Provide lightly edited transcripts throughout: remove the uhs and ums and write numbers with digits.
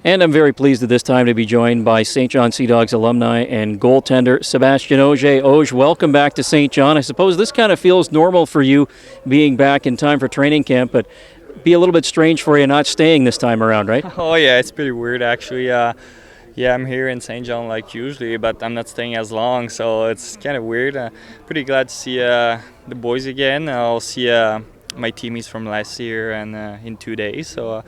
And I'm very pleased at this time to be joined by St. John Sea Dogs alumni and goaltender Sebastien Auger. Auger, welcome back to St. John. I suppose this kind of feels normal for you being back in time for training camp, but be a little bit strange for you not staying this time around, right? Oh yeah, it's pretty weird actually. Yeah, I'm here in St. John like usually, but I'm not staying as long, so it's kind of weird. Pretty glad to see the boys again. I'll see my teammates from last year and in 2 days, so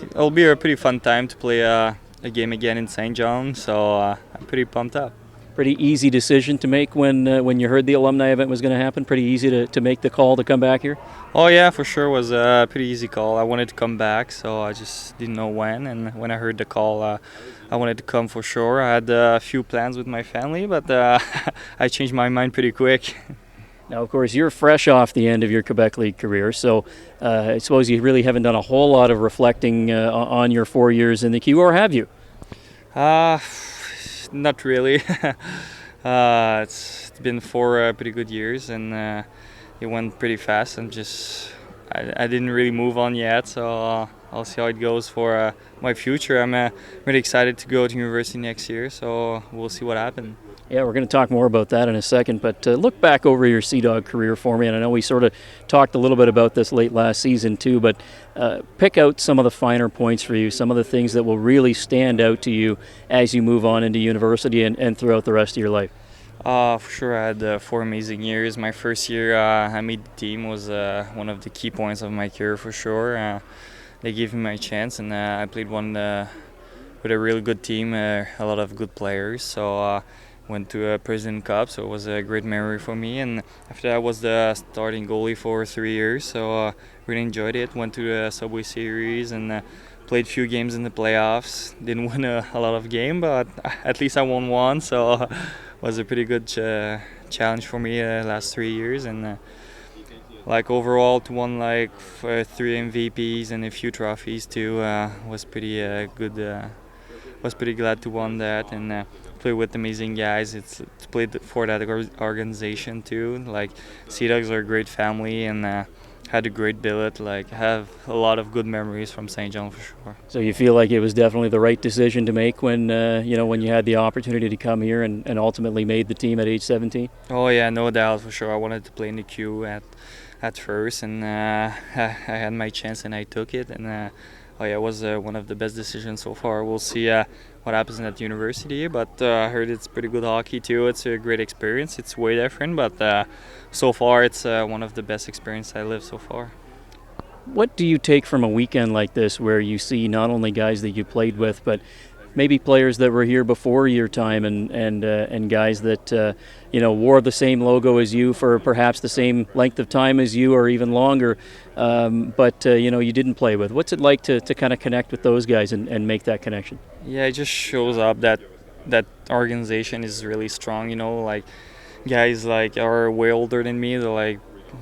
it'll be a pretty fun time to play a game again in St. John. So I'm pretty pumped up. Pretty easy decision to make when you heard the alumni event was going to happen. Pretty easy to make the call to come back here. Oh yeah, for sure, it was a pretty easy call. I wanted to come back, so I just didn't know when. And when I heard the call, I wanted to come for sure. I had a few plans with my family, but I changed my mind pretty quick. Now, of course, you're fresh off the end of your Quebec League career, so I suppose you really haven't done a whole lot of reflecting on your 4 years in the Q, or have you? Not really. It's been 4 pretty good years, and it went pretty fast. And I didn't really move on yet, so I'll see how it goes for my future. I'm really excited to go to university next year, so we'll see what happens. Yeah, we're going to talk more about that in a second, but look back over your Sea Dog career for me, and I know we sort of talked a little bit about this late last season too, but pick out some of the finer points for you, some of the things that will really stand out to you as you move on into university and throughout the rest of your life. For sure, I had 4 amazing years. My first year I made the team was one of the key points of my career for sure. They gave me my chance, and I played with a really good team, a lot of good players. So went to a President Cup, so it was a great memory for me. And after that, I was the starting goalie for 3 years, so really enjoyed it. Went to the Subway Series and played a few games in the playoffs. Didn't win a lot of games, but at least I won one, so it was a pretty good challenge for me last 3 years. And like overall, to win like 3 MVPs and a few trophies too was pretty good. Was pretty glad to win that and play with amazing guys. It's played for that organization too. Like Sea Dogs are a great family and had a great billet. Like have a lot of good memories from St. John for sure. So you feel like it was definitely the right decision to make when when you had the opportunity to come here and ultimately made the team at age 17? Oh yeah, no doubt for sure. I wanted to play in the Q at first, and I had my chance and I took it. And oh yeah, it was one of the best decisions so far. We'll see what happens at university, but I heard it's pretty good hockey too. It's a great experience. It's way different, but so far it's one of the best experiences I lived so far. What do you take from a weekend like this where you see not only guys that you played with, but maybe players that were here before your time and guys that wore the same logo as you for perhaps the same length of time as you or even longer, but you didn't play with? What's it like to kind of connect with those guys and make that connection? Yeah, it just shows up that organization is really strong. Like guys like are way older than me. They're like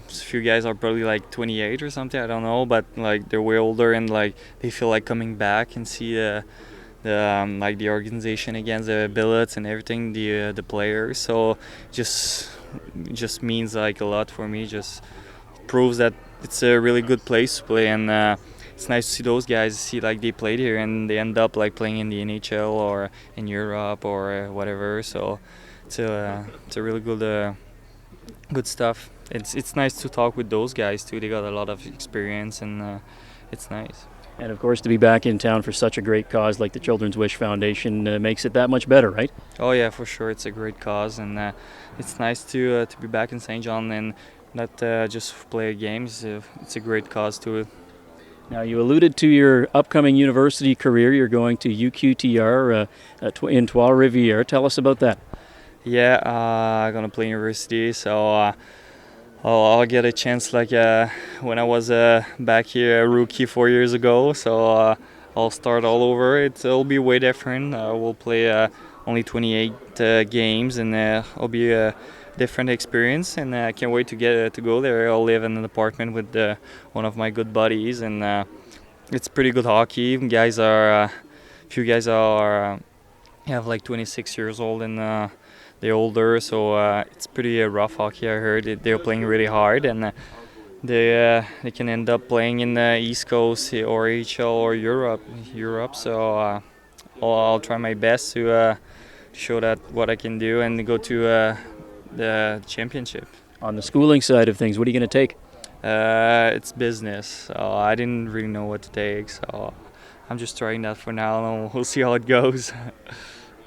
a few guys are probably like 28 or something. I don't know, but like they're way older and like they feel like coming back and see the organization against the billets and everything, the players. So just means like a lot for me. Just proves that it's a really good place to play, and it's nice to see those guys see like they played here and they end up like playing in the NHL or in Europe or whatever. So it's a really good stuff. It's nice to talk with those guys too. They got a lot of experience and it's nice. And of course, to be back in town for such a great cause like the Children's Wish Foundation makes it that much better, right? Oh yeah, for sure. It's a great cause, and it's nice to be back in St. John and not just play games. It's a great cause too. Now, you alluded to your upcoming university career. You're going to UQTR in Trois-Rivières. Tell us about that. Yeah, I'm gonna play university, so I'll get a chance like when I was back here a rookie 4 years ago. So I'll start all over. It'll be way different. We'll play only 28 games, and it'll be a different experience. And I can't wait to get to go there. I'll live in an apartment with one of my good buddies, and it's pretty good hockey. Few guys are have like 26 years old and. They're older, so it's pretty rough hockey. I heard they're playing really hard, and they can end up playing in the East Coast or AHL or Europe. So I'll try my best to show that what I can do and go to the championship. On the schooling side of things, what are you going to take? It's business, so I didn't really know what to take, so I'm just trying that for now, and we'll see how it goes.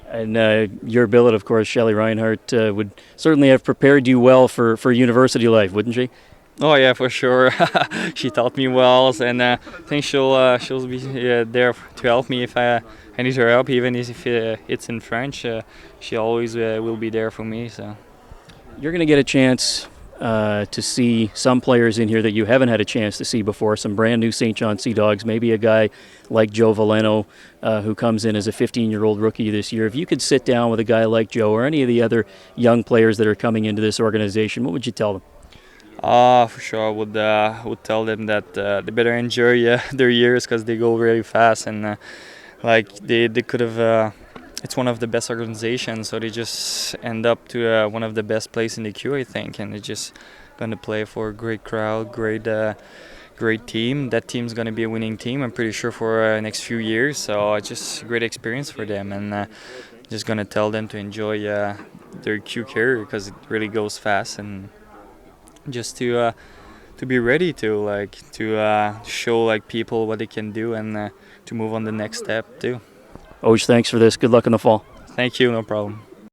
And your billet, of course, Shelley Reinhardt, would certainly have prepared you well for university life, wouldn't she? Oh yeah, for sure. She taught me well, and I think she'll be there to help me if I need her help, even if it's in French. She always will be there for me. So you're going to get a chance to see some players in here that you haven't had a chance to see before, some brand new St. John Sea Dogs, maybe a guy like Joe Valeno who comes in as a 15-year-old rookie this year. If you could sit down with a guy like Joe or any of the other young players that are coming into this organization, what would you tell them? For sure, I would tell them that they better enjoy their years because they go really fast, and they could have. It's one of the best organizations, so they just end up to one of the best places in the queue, I think, and they're just going to play for a great crowd, great team. That team's going to be a winning team, I'm pretty sure, for the next few years. So it's just a great experience for them, and just going to tell them to enjoy their queue career because it really goes fast, and just to be ready to show people what they can do and to move on the next step too. Auger, thanks for this. Good luck in the fall. Thank you, no problem.